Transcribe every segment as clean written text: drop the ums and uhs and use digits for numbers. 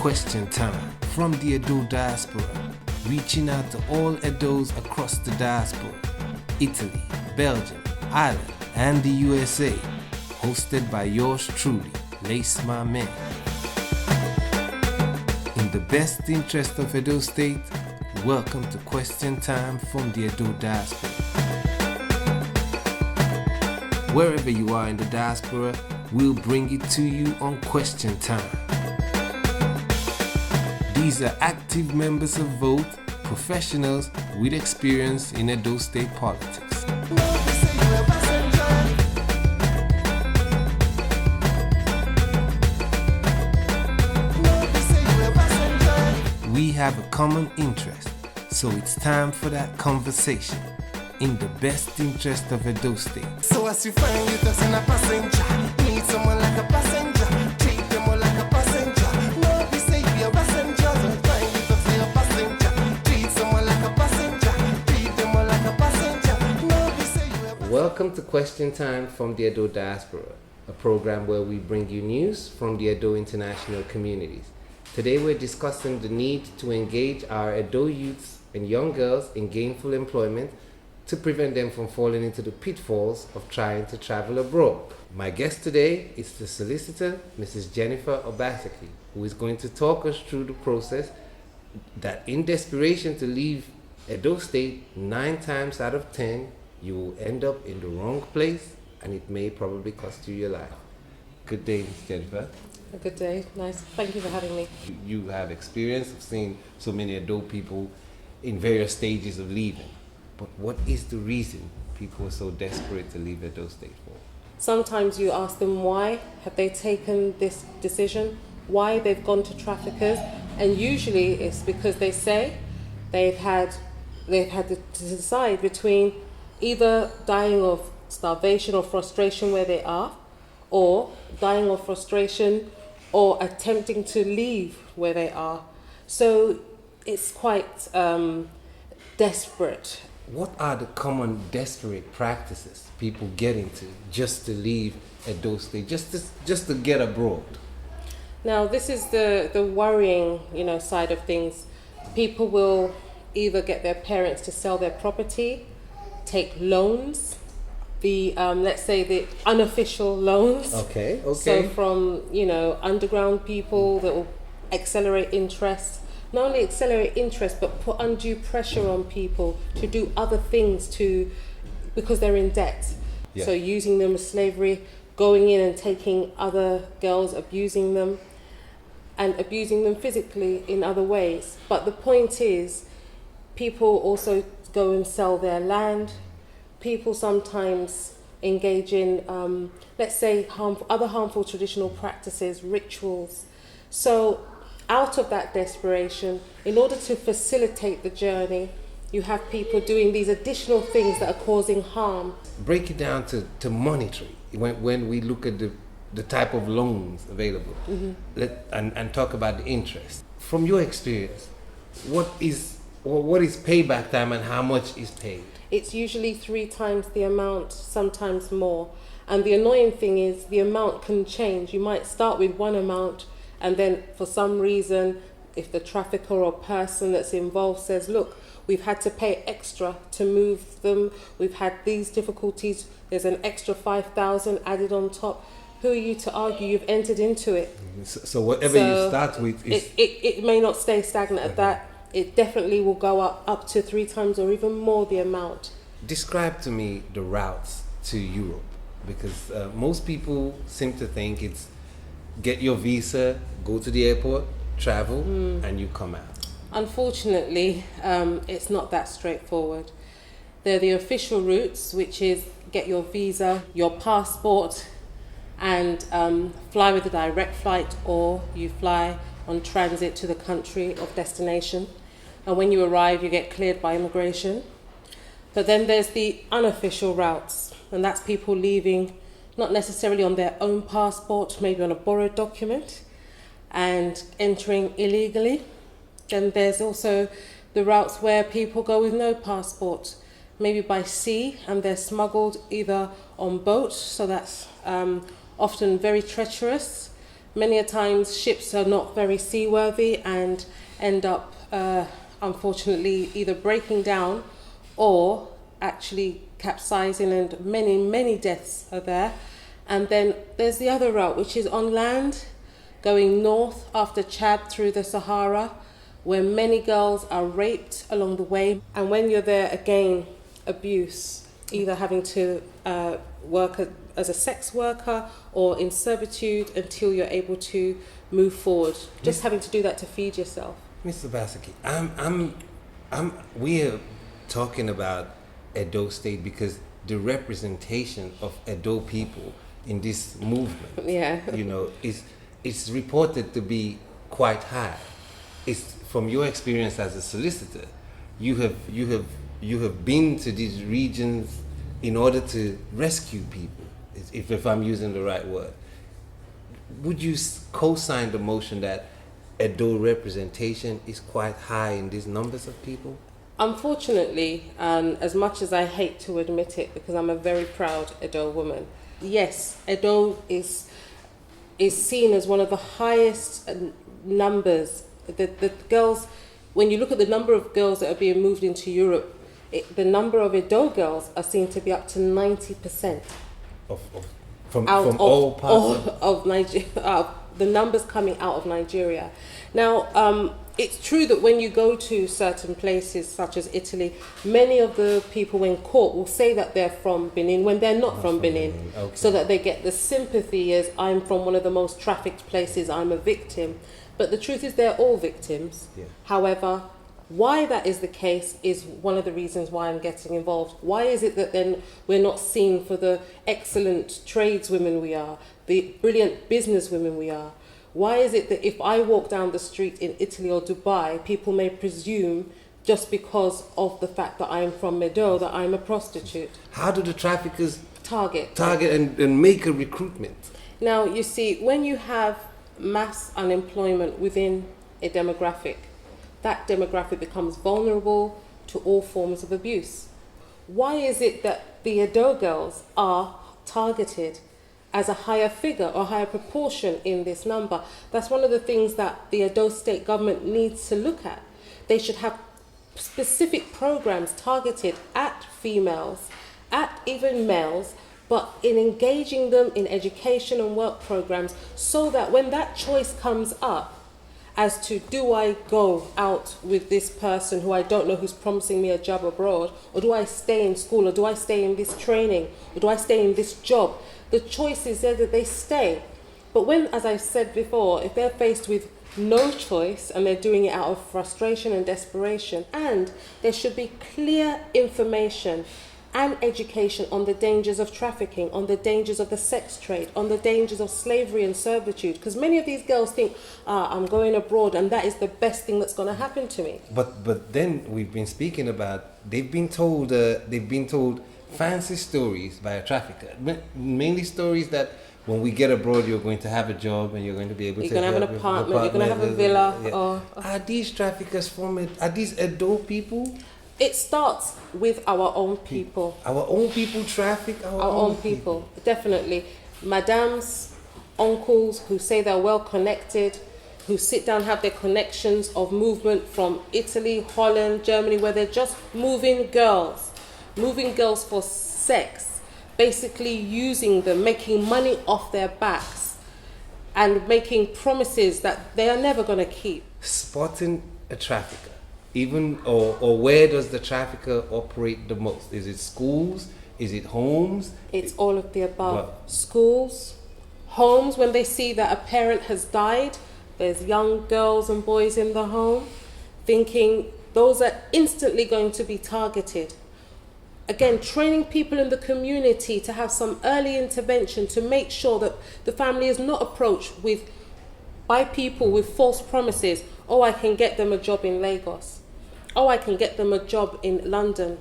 Question Time from the Edo diaspora, reaching out to all Edos across the diaspora, Italy, Belgium, Ireland, and the USA, hosted by yours truly, Lace My Man. In the best interest of Edo State, welcome to Question Time from the Edo diaspora. Wherever you are in the diaspora, we'll bring it to you on Question Time. These are active members of Vote, professionals with experience in Edo State politics. We have a common interest, so it's time for that conversation in the best interest of Edo State. So as you find you doesn't a passenger, need someone like a passenger, treat them all like a passenger. No, we say you're a passenger, don't find you doesn't a passenger, treat someone like a passenger, treat them all like a passenger. No, we say you're a passenger. Welcome to Question Time from the Edo Diaspora, a program where we bring you news from the Edo international communities. Today we're discussing the need to engage our Edo youths and young girls in gainful employment to prevent them from falling into the pitfalls of trying to travel abroad. My guest today is the solicitor, Mrs. Jennifer Obaseki, who is going to talk us through the process that in desperation to leave Edo State, 9 times out of 10, you will end up in the wrong place and it may probably cost you your life. Good day, Ms. Jennifer. A good day. Nice. Thank you for having me. You have experience of seeing so many Edo people in various stages of leaving. But what is the reason people are so desperate to leave Edo State for? Sometimes you ask them why have they taken this decision, why they've gone to traffickers, and usually it's because they say they've had to decide between either dying of starvation or frustration where they are, or dying of frustration or attempting to leave where they are. So it's quite desperate. What are the common desperate practices people get into just to leave Edo State, just to get abroad? Now, this is the worrying, side of things. People will either get their parents to sell their property, take loans, the let's say the unofficial loans. Okay. So from underground people that will accelerate interest. Not only accelerate interest, but put undue pressure on people to do other things because they're in debt. Yeah. So using them as slavery, going in and taking other girls, abusing them, and abusing them physically in other ways. But the point is, people also go and sell their land. People sometimes engage in, let's say, other harmful traditional practices, rituals. So out of that desperation, in order to facilitate the journey, you have people doing these additional things that are causing harm. Break it down to monetary. When we look at the type of loans available, and talk about the interest. From your experience, what is payback time and how much is paid? It's usually 3 times the amount, sometimes more. And the annoying thing is the amount can change. You might start with one amount, and then for some reason, if the trafficker or person that's involved says, look, we've had to pay extra to move them, we've had these difficulties, there's an extra 5,000 added on top, who are you to argue? You've entered into it. So whatever you start with is... It may not stay stagnant at that. It definitely will go up to 3 times or even more the amount. Describe to me the routes to Europe, because most people seem to think it's get your visa, go to the airport, travel, and you come out. Unfortunately, it's not that straightforward. There are the official routes, which is get your visa, your passport, and fly with a direct flight, or you fly on transit to the country of destination. And when you arrive, you get cleared by immigration. But then there's the unofficial routes, and that's people leaving not necessarily on their own passport, maybe on a borrowed document, and entering illegally. Then there's also the routes where people go with no passport, maybe by sea, and they're smuggled either on boat, so that's often very treacherous, Many a times ships are not very seaworthy and end up, unfortunately, either breaking down or actually capsizing, and many, many deaths are there. And then there's the other route, which is on land, going north after Chad through the Sahara, where many girls are raped along the way. And when you're there, again, abuse, either having to work as a sex worker or in servitude until you're able to move forward. Just having to do that to feed yourself. Mr. Obaseki, we are talking about Edo State because the representation of Edo people in this movement, it's reported to be quite high. It's from your experience as a solicitor, you have been to these regions in order to rescue people, if I'm using the right word. Would you co-sign the motion that Edo representation is quite high in these numbers of people? Unfortunately, and as much as I hate to admit it, because I'm a very proud Edo woman, yes, Edo is seen as one of the highest numbers. The girls, when you look at the number of girls that are being moved into Europe, the number of Edo girls are seen to be up to 90% from all parts of Nigeria. The numbers coming out of Nigeria. Now, it's true that when you go to certain places such as Italy, many of the people when caught will say that they're from Benin when they're not from Benin. Okay. So that they get the sympathy as I'm from one of the most trafficked places, I'm a victim. But the truth is they're all victims. Yeah. However, why that is the case is one of the reasons why I'm getting involved. Why is it that then we're not seen for the excellent tradeswomen we are, the brilliant businesswomen we are? Why is it that if I walk down the street in Italy or Dubai, people may presume just because of the fact that I'm from Edo that I'm a prostitute? How do the traffickers Target and make a recruitment? Now, you see, when you have mass unemployment within a demographic, that demographic becomes vulnerable to all forms of abuse. Why is it that the Edo girls are targeted as a higher figure or higher proportion in this number? That's one of the things that the Edo State government needs to look at. They should have specific programs targeted at females, at even males, but in engaging them in education and work programs so that when that choice comes up as to do I go out with this person who I don't know who's promising me a job abroad, or do I stay in school, or do I stay in this training, or do I stay in this job, the choice is there that they stay. But when, as I said before, if they're faced with no choice and they're doing it out of frustration and desperation, and there should be clear information and education on the dangers of trafficking, on the dangers of the sex trade, on the dangers of slavery and servitude. Because many of these girls think, I'm going abroad and that is the best thing that's going to happen to me. But then we've been speaking about, they've been told fancy stories by a trafficker. Mainly stories that when we get abroad, you're going to have a job and you're going to be able You're to going to have an apartment, you're going to have a villa. Yeah. Are these traffickers are these Edo people? It starts with our own people. Our own people traffic our own people. Definitely. Madams, uncles who say they're well connected, who sit down, have their connections of movement from Italy, Holland, Germany, where they're just moving girls for sex, basically using them, making money off their backs and making promises that they are never going to keep. Spotting a trafficker. Or where does the trafficker operate the most? Is it schools? Is it homes? It's all of the above. Schools, homes, when they see that a parent has died, there's young girls and boys in the home, thinking those are instantly going to be targeted. Again, training people in the community to have some early intervention to make sure that the family is not approached by people with false promises. Oh, I can get them a job in Lagos. Oh, I can get them a job in London.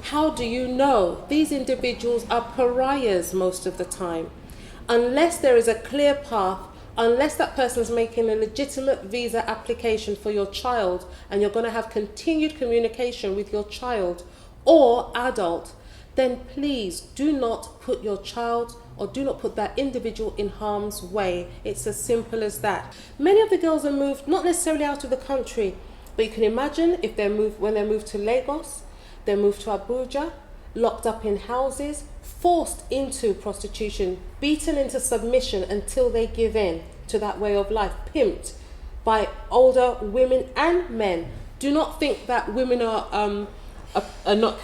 How do you know? These individuals are pariahs most of the time. Unless there is a clear path, unless that person's making a legitimate visa application for your child and you're going to have continued communication with your child or adult, then please do not put your child or do not put that individual in harm's way. It's as simple as that. Many of the girls are moved not necessarily out of the country, but you can imagine if when they're moved to Lagos, they're moved to Abuja, locked up in houses, forced into prostitution, beaten into submission until they give in to that way of life, pimped by older women and men. Do not think that women cannot pimp. Are not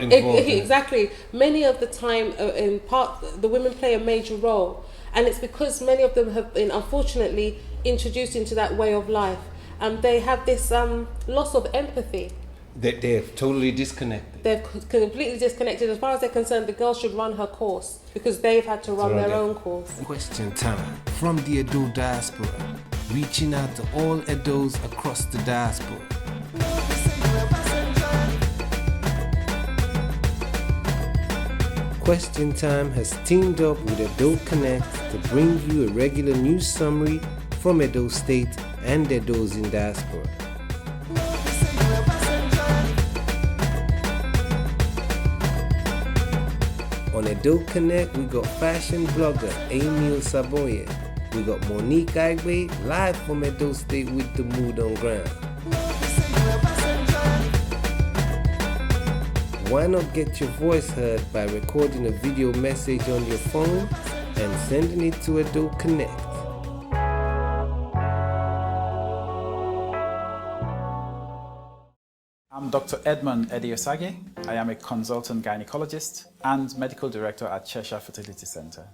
involved. Exactly. Many of the time, the women play a major role, and it's because many of them have been unfortunately introduced into that way of life, and they have this loss of empathy. They're totally disconnected. They're completely disconnected. As far as they're concerned, the girl should run her course because they've had to run their own course. Question time from the Edo diaspora, reaching out to all Edos across the diaspora. Question Time has teamed up with Edo Connect to bring you a regular news summary from Edo State and Edos in diaspora. On Edo Connect, we got fashion blogger Emil Saboye. We got Monique Agbe live from Edo State with the mood on ground. Why not get your voice heard by recording a video message on your phone and sending it to Edo Connect? I'm Dr. Edmund Ediosage. I am a consultant gynecologist and medical director at Cheshire Fertility Centre.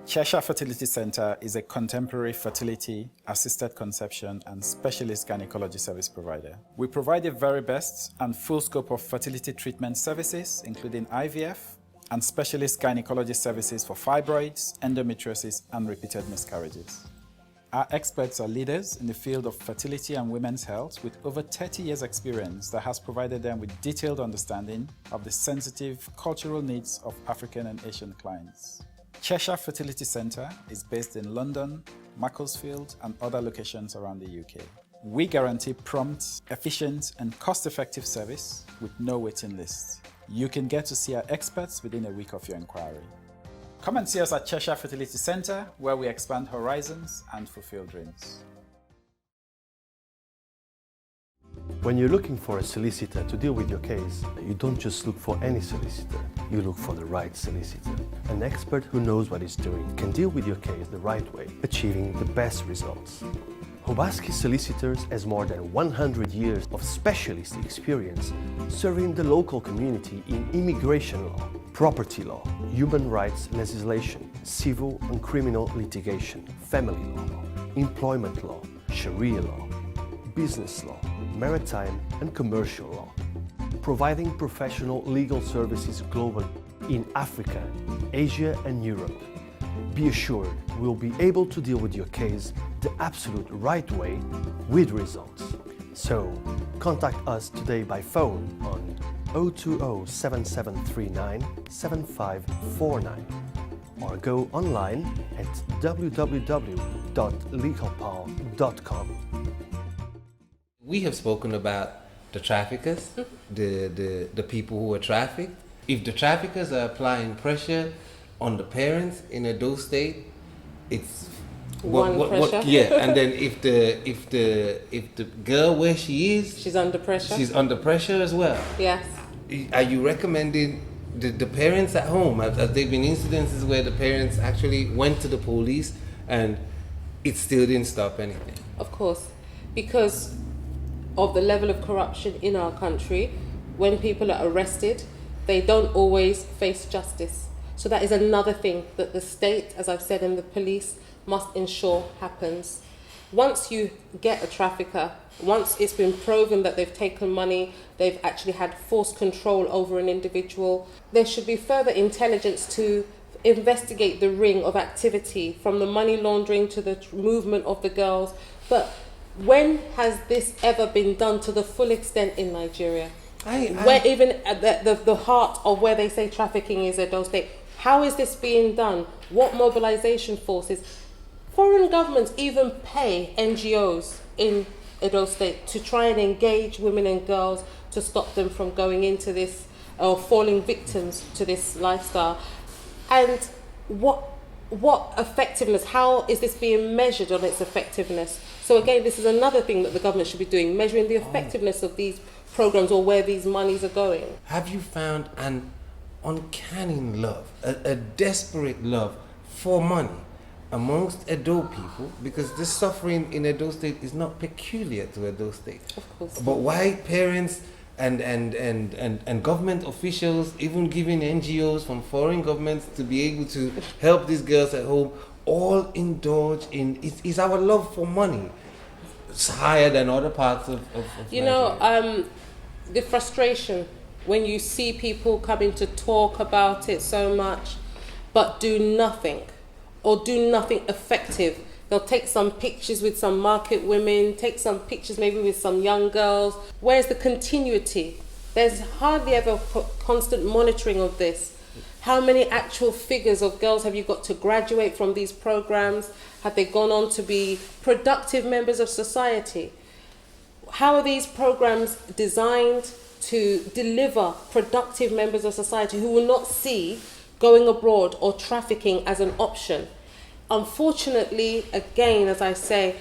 Cheshire Fertility Centre is a contemporary fertility, assisted conception and specialist gynecology service provider. We provide the very best and full scope of fertility treatment services, including IVF and specialist gynecology services for fibroids, endometriosis and repeated miscarriages. Our experts are leaders in the field of fertility and women's health with over 30 years experience that has provided them with detailed understanding of the sensitive cultural needs of African and Asian clients. Cheshire Fertility Centre is based in London, Macclesfield and other locations around the UK. We guarantee prompt, efficient and cost-effective service with no waiting list. You can get to see our experts within a week of your inquiry. Come and see us at Cheshire Fertility Centre, where we expand horizons and fulfill dreams. When you're looking for a solicitor to deal with your case, you don't just look for any solicitor, you look for the right solicitor. An expert who knows what he's doing can deal with your case the right way, achieving the best results. Obaseki Solicitors has more than 100 years of specialist experience serving the local community in immigration law, property law, human rights legislation, civil and criminal litigation, family law, employment law, Sharia law, business law, maritime and commercial law, providing professional legal services globally in Africa, Asia and Europe. Be assured we'll be able to deal with your case the absolute right way with results. So, contact us today by phone on 020 7739 7549 or go online at www.legalpal.com. We have spoken about the traffickers, the people who are trafficked. If the traffickers are applying pressure on the parents in Edo State, it's pressure. Yeah, and then if the girl where she is, She's under pressure. she's under pressure as well. Yes. Are you recommending the parents at home? Have there been incidences where the parents actually went to the police and it still didn't stop anything? Of course, because of the level of corruption in our country, when people are arrested, they don't always face justice. So that is another thing that the state, as I've said, and the police must ensure happens. Once you get a trafficker, once it's been proven that they've taken money, they've actually had forced control over an individual, there should be further intelligence to investigate the ring of activity, from the money laundering to the movement of the girls. But when has this ever been done to the full extent in Nigeria? Where even at the heart of where they say trafficking is Edo State, how is this being done? What mobilization forces? Foreign governments even pay NGOs in Edo State to try and engage women and girls to stop them from going into this or falling victims to this lifestyle. And what effectiveness, how is this being measured on its effectiveness? So again, this is another thing that the government should be doing, measuring the effectiveness of these programs or where these monies are going. Have you found an uncanny love, a desperate love for money amongst Edo people? Because the suffering in Edo State is not peculiar to Edo State. Of course. But why parents and government officials, even giving NGOs from foreign governments to be able to help these girls at home, all indulge in is our love for money. It's higher than other parts of You Nigeria. know, the frustration when you see people coming to talk about it so much, but do nothing, or do nothing effective. They'll take some pictures with some market women, take some pictures maybe with some young girls. Where's the continuity? There's hardly ever constant monitoring of this. How many actual figures of girls have you got to graduate from these programs? Have they gone on to be productive members of society? How are these programs designed to deliver productive members of society who will not see going abroad or trafficking as an option? Unfortunately, again, as I say,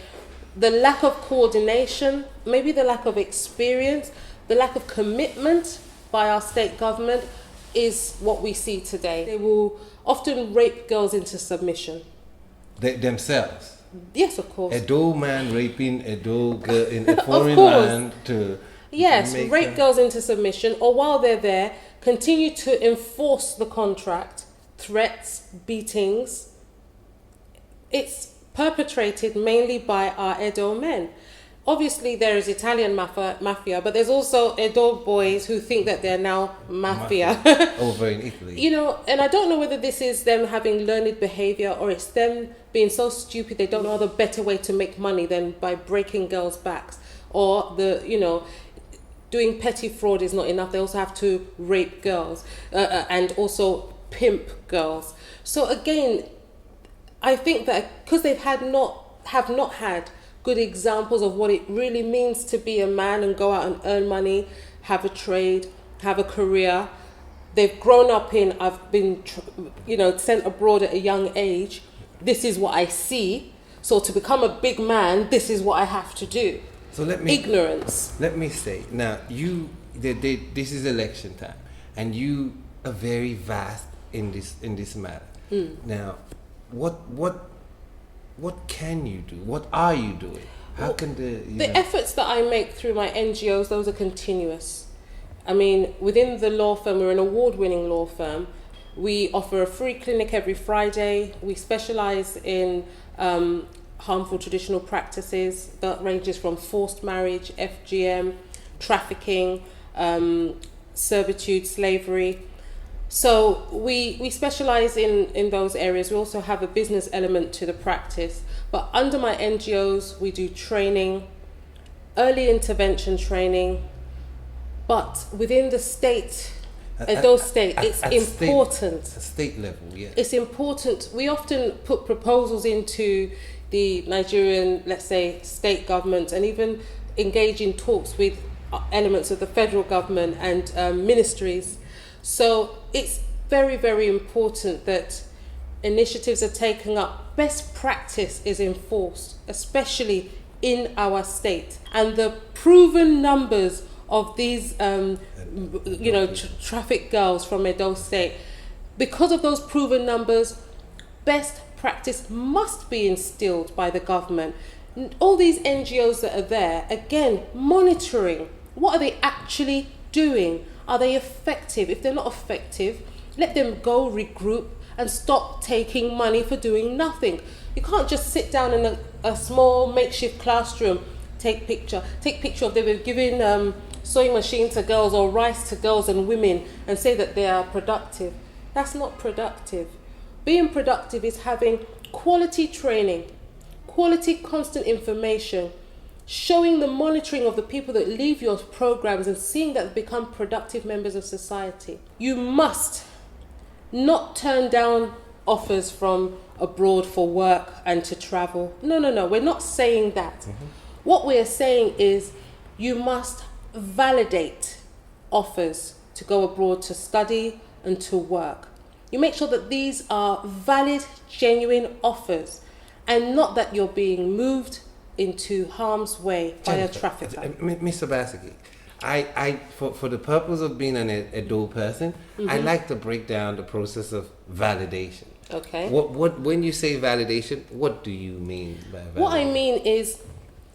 the lack of coordination, maybe the lack of experience, the lack of commitment by our state government is what we see today. They will often rape girls into submission. Themselves. Yes, of course. Edo man raping Edo girl in a foreign course. land to Yes, make rape them- girls into submission, or while they're there, continue to enforce the contract, threats, beatings. It's perpetrated mainly by our Edo men. Obviously, there is Italian mafia, but there's also Edo boys who think that they're now mafia. over in Italy. You know, and I don't know whether this is them having learned behavior or it's them being so stupid they don't know the better way to make money than by breaking girls' backs, or doing petty fraud is not enough. They also have to rape girls and also pimp girls. So again, I think that because they've have not had good examples of what it really means to be a man and go out and earn money, have a trade, have a career. They've grown up in, I've been, sent abroad at a young age. This is what I see. So to become a big man, this is what I have to do. So Ignorance. Let me say now, this is election time, and you are very vast in this matter. Now, what can you do? What are you doing? How can the efforts that I make through my NGOs, those are continuous. I mean, within the law firm, we're an award-winning law firm. We offer a free clinic every Friday. We specialize in harmful traditional practices that ranges from forced marriage, FGM, trafficking, servitude, slavery. So we specialize in those areas. We also have a business element to the practice. But under my NGOs, we do training, early intervention training. But within the state, Edo State, it's important. State level, yeah. It's important. We often put proposals into the Nigerian, let's say, state government, and even engage in talks with elements of the federal government and ministries. So it's very, very important that initiatives are taken up. Best practice is enforced, especially in our state. And the proven numbers of these, trafficked girls from Edo State, because of those proven numbers, best practice must be instilled by the government. All these NGOs that are there, again, monitoring. What are they actually doing? Are they effective? If they're not effective, let them go regroup and stop taking money for doing nothing. You can't just sit down in a small makeshift classroom, take picture of they were giving sewing machine to girls or rice to girls and women and say that they are productive. That's not productive. Being productive is having quality training, quality constant information, showing the monitoring of the people that leave your programs and seeing that they become productive members of society. You must not turn down offers from abroad for work and to travel. No, we're not saying that. What we're saying is you must validate offers to go abroad to study and to work. You make sure that these are valid, genuine offers, and not that you're being moved into harm's way by a trafficker. Mr. Obaseki, for the purpose of being an Edo person, I like to break down the process of validation. Okay. When you say validation, what do you mean by validation? What I mean is,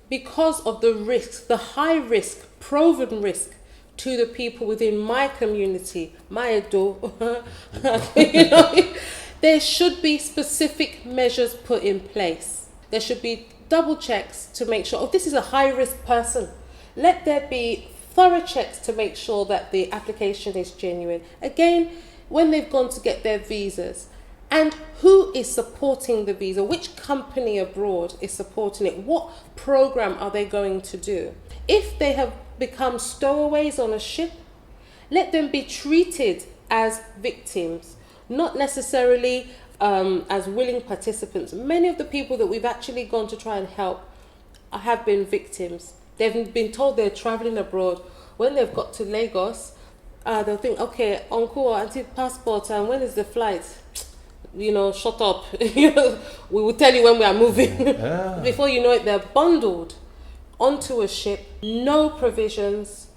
because of the risk, the high risk, proven risk to the people within my community, my Edo, there should be specific measures put in place. There should be double checks to make sure, this is a high risk person. Let there be thorough checks to make sure that the application is genuine. Again, when they've gone to get their visas, and who is supporting the visa? Which company abroad is supporting it? What program are they going to do? If they have become stowaways on a ship, let them be treated as victims, not necessarily as willing participants. Many of the people that we've actually gone to try and help have been victims. They've been told they're traveling abroad. When they've got to Lagos, they'll think, okay, uncle or auntie passport, and when is the flight? Shut up. We will tell you when we are moving. Before you know it, they're bundled onto a ship, no provisions,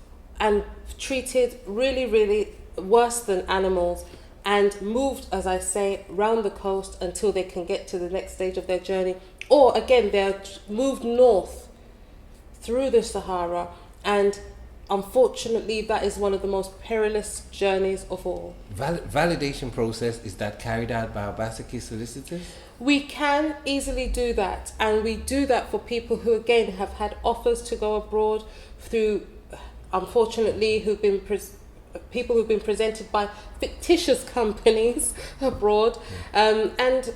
and treated really, really worse than animals, and moved, as I say, round the coast until they can get to the next stage of their journey. Or again, they're moved north through the Sahara, and unfortunately, that is one of the most perilous journeys of all. Validation process, is that carried out by Obaseki Solicitors? We can easily do that, and we do that for people who, again, have had offers to go abroad through, unfortunately, people who've been presented by fictitious companies abroad, and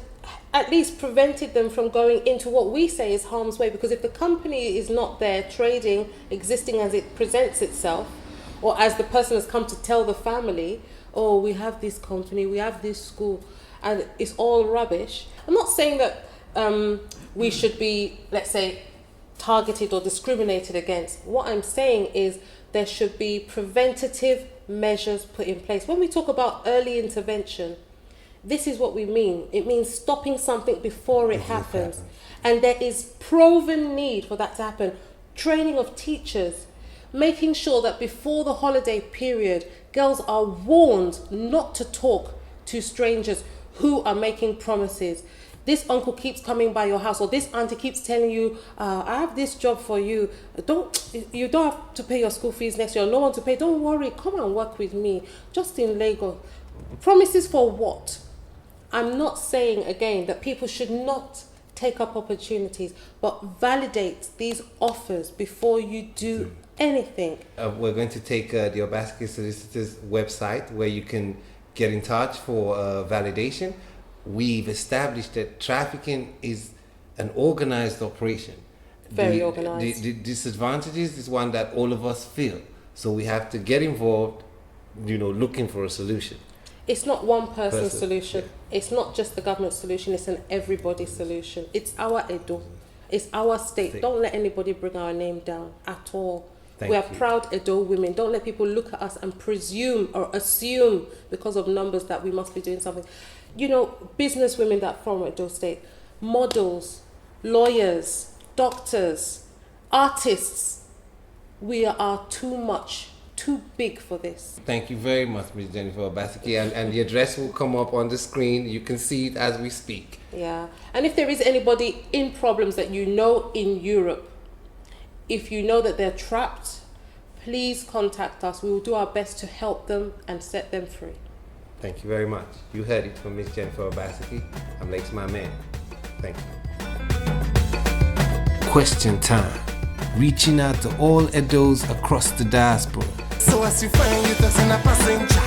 at least prevented them from going into what we say is harm's way. Because if the company is not there trading, existing as it presents itself, or as the person has come to tell the family, oh, we have this company, we have this school, and it's all rubbish. I'm not saying that we should be, let's say, targeted or discriminated against. What I'm saying is there should be preventative measures put in place. When we talk about early intervention, this is what we mean. It means stopping something before it happens. And there is proven need for that to happen. Training of teachers, making sure that before the holiday period, girls are warned not to talk to strangers who are making promises. This uncle keeps coming by your house, or this auntie keeps telling you, I have this job for you. You don't have to pay your school fees next year, no one to pay. Don't worry, come and work with me, just in Lagos. Promises for what? I'm not saying, again, that people should not take up opportunities, but validate these offers before you do anything. We're going to take the Obaseki Solicitors website where you can get in touch for validation. We've established that trafficking is an organized operation. Very organized. The disadvantages is one that all of us feel. So we have to get involved, looking for a solution. It's not one person's solution. Yeah. It's not just the government solution. It's an everybody solution. It's our Edo. It's our state. Don't let anybody bring our name down at all. We are proud Edo women. Don't let people look at us and presume or assume because of numbers that we must be doing something. Business women that are from Edo State, models, lawyers, doctors, artists, we are too big for this. Thank you very much, Ms. Jennifer Obaseki, and the address will come up on the screen. You can see it as we speak. Yeah, and if there is anybody in problems that you know in Europe, if you know that they're trapped, please contact us. We will do our best to help them and set them free. Thank you very much. You heard it from Ms. Jennifer Obaseki. I'm Lakes My Man. Thank you. Question time. Reaching out to all Edos across the diaspora. So as you find yourself in a passenger,